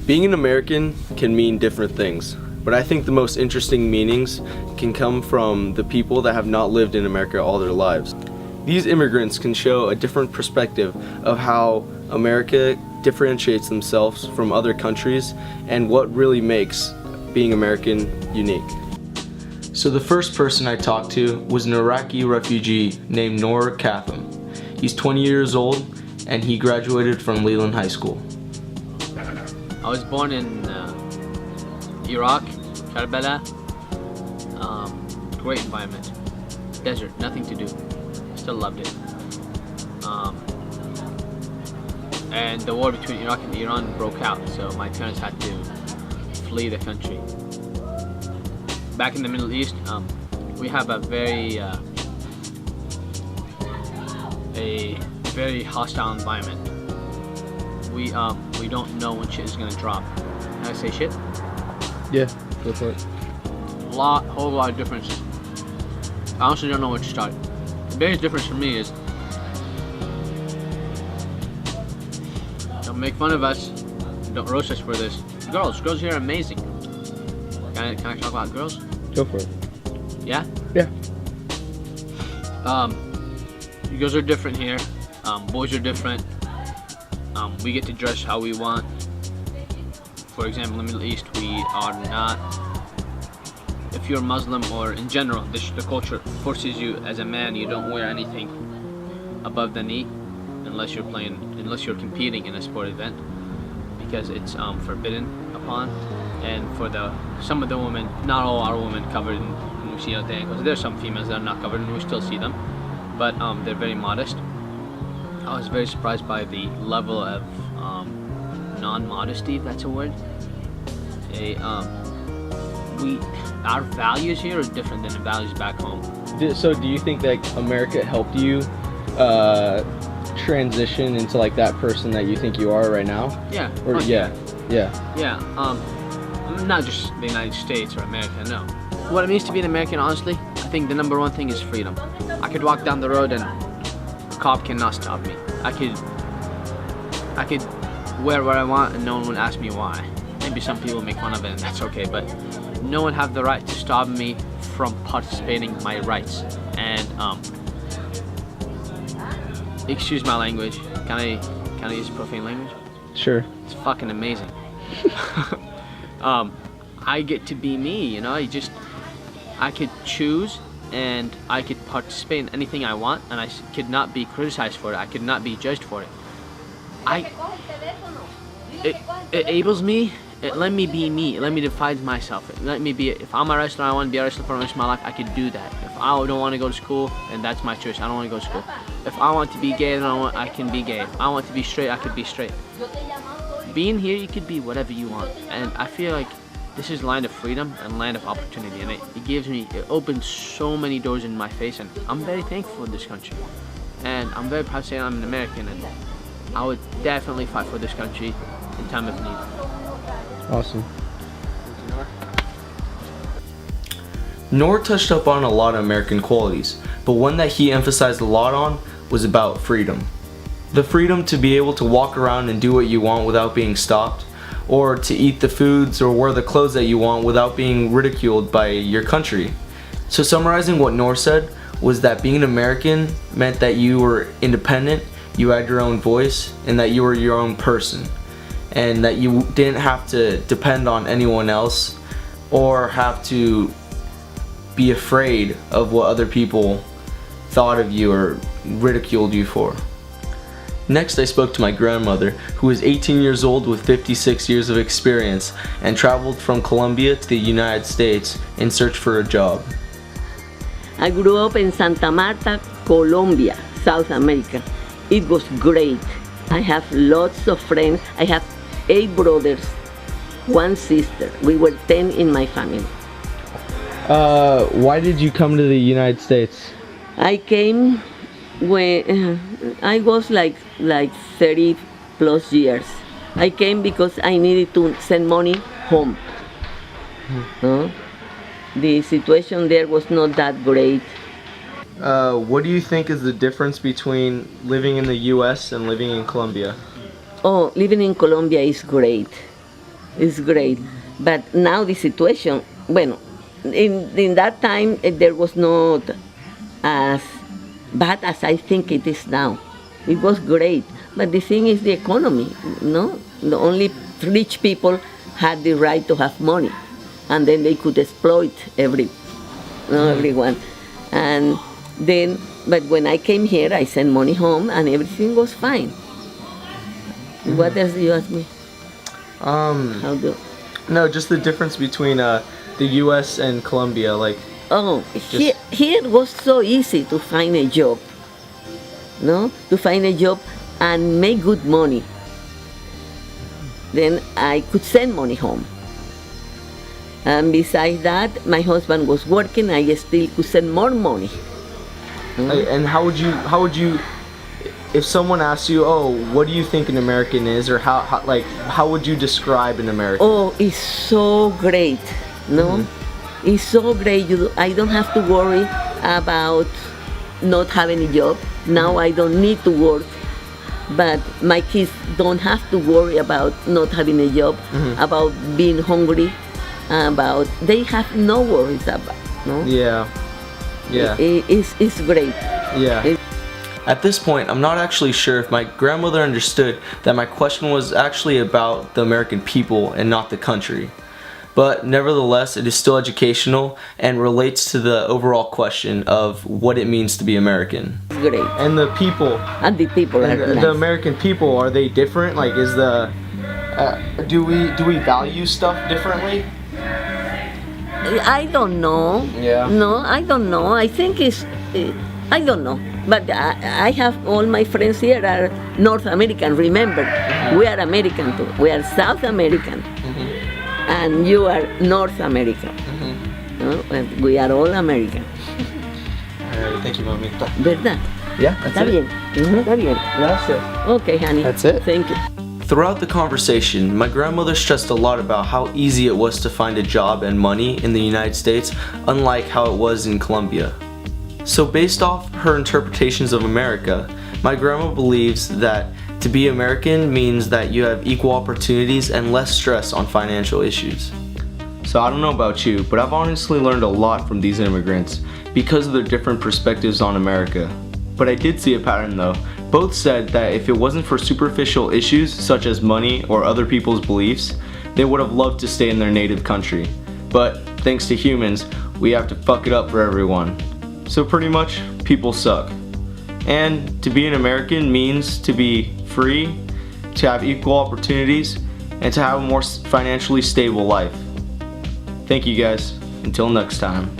Being an American can mean different things, but I think the most interesting meanings can come from the people that have not lived in America all their lives. These immigrants can show a different perspective of how America differentiates themselves from other countries and what really makes being American unique. So the first person I talked to was an Iraqi refugee named Noor Katham. He's 20 years old and he graduated from Leland High School. I was born in Iraq, Karbala. Great environment. Desert, nothing to do. Still loved it. And the war between Iraq and Iran broke out, so my parents had to flee the country. Back in the Middle East, we have a very hostile environment. We don't know when shit is gonna drop. Can I say shit? Yeah, go for it. Whole lot of differences. I honestly don't know where to start. The biggest difference for me is don't make fun of us, don't roast us for this. Girls here are amazing. Can I talk about girls? Go for it. Yeah? Yeah. Girls are different here. Boys are different. We get to dress how we want. For example, in the Middle East, we are not. If you're Muslim or in general, the culture forces you as a man. You don't wear anything above the knee unless you're competing in a sport event, because it's forbidden upon. And for some of the women, not all our women covered, and we see out there, because there's some females that are not covered, and we still see them, but they're very modest. I was very surprised by the level of non-modesty, if that's a word. Our values here are different than the values back home. So do you think that America helped you transition into like that person that you think you are right now? Yeah. Or yeah. Not just the United States or America, no. What it means to be an American, honestly, I think the number one thing is freedom. I could walk down the road and a cop cannot stop me. I could wear what I want and no one would ask me why. Maybe some people make fun of it and that's okay, but no one have the right to stop me from participating in my rights. And excuse my language. Can I use profane language? Sure. It's fucking amazing. I get to be me, you know. I could choose and I could participate in anything I want, and I could not be criticized for it. I could not be judged for it. It enables me. It let me be me. It let me define myself. It let me be. If I'm a wrestler, I want to be a wrestler for the rest of my life. I could do that. If I don't want to go to school, then that's my choice. I don't want to go to school. If I want to be gay, then I can be gay. If I want to be straight, I could be straight. Being here, you could be whatever you want, and I feel like this is land of freedom and land of opportunity, and it opens so many doors in my face, and I'm very thankful for this country, and I'm very proud to say I'm an American, and I would definitely fight for this country in time of need. Awesome. Noor touched up on a lot of American qualities, but one that he emphasized a lot on was about freedom. The freedom to be able to walk around and do what you want without being stopped, or to eat the foods or wear the clothes that you want without being ridiculed by your country. So summarizing what Noor said was that being an American meant that you were independent, you had your own voice, and that you were your own person, and that you didn't have to depend on anyone else or have to be afraid of what other people thought of you or ridiculed you for. Next, I spoke to my grandmother, who is 18 years old with 56 years of experience and traveled from Colombia to the United States in search for a job. I grew up in Santa Marta, Colombia, South America. It was great. I have lots of friends. I have 8 brothers, 1 sister. We were 10 in my family. Why did you come to the United States? I came when I was like 30 plus years. I came because I needed to send money home. The situation there was not that great. What do you think is the difference between living in the US and living in Colombia? Oh, living in Colombia is great. It's great. But now the situation, bueno, in that time there was not as bad as I think it is now. It was great. But the thing is the economy, no? The only rich people had the right to have money, and then they could exploit everyone. And then, but when I came here, I sent money home, and everything was fine. What else do you ask me? How do? No, just the difference between the U.S. and Colombia, like. Oh, here it was so easy to find a job, no? To find a job and make good money. Then I could send money home. And besides that, my husband was working, I still could send more money. And how would you, if someone asks you, oh, what do you think an American is, or how would you describe an American? Oh, it's so great, no? It's so great. I don't have to worry about not having a job. Now I don't need to work. But my kids don't have to worry about not having a job, about being hungry, they have no worries about, no? Yeah. It's great. Yeah. At this point, I'm not actually sure if my grandmother understood that my question was actually about the American people and not the country. But nevertheless, it is still educational and relates to the overall question of what it means to be American. It's great. And the people. And the people are nice. The American people, are they different? Like, is the do we value stuff differently? I don't know. Yeah. No, I don't know. I think I don't know. But I have all my friends here are North American. Remember, we are American too. We are South American. And you are North American. No? We are all American. Alright, thank you, Mami. ¿Verdad? Yeah, that's Está it. bien. Está bien. Gracias. Okay, honey. That's it. Thank you. Throughout the conversation, my grandmother stressed a lot about how easy it was to find a job and money in the United States, unlike how it was in Colombia. So based off her interpretations of America, my grandma believes that to be American means that you have equal opportunities and less stress on financial issues. So I don't know about you, but I've honestly learned a lot from these immigrants because of their different perspectives on America. But I did see a pattern though. Both said that if it wasn't for superficial issues such as money or other people's beliefs, they would have loved to stay in their native country. But thanks to humans, we have to fuck it up for everyone. So pretty much, people suck. And to be an American means to be free, to have equal opportunities, and to have a more financially stable life. Thank you guys. Until next time.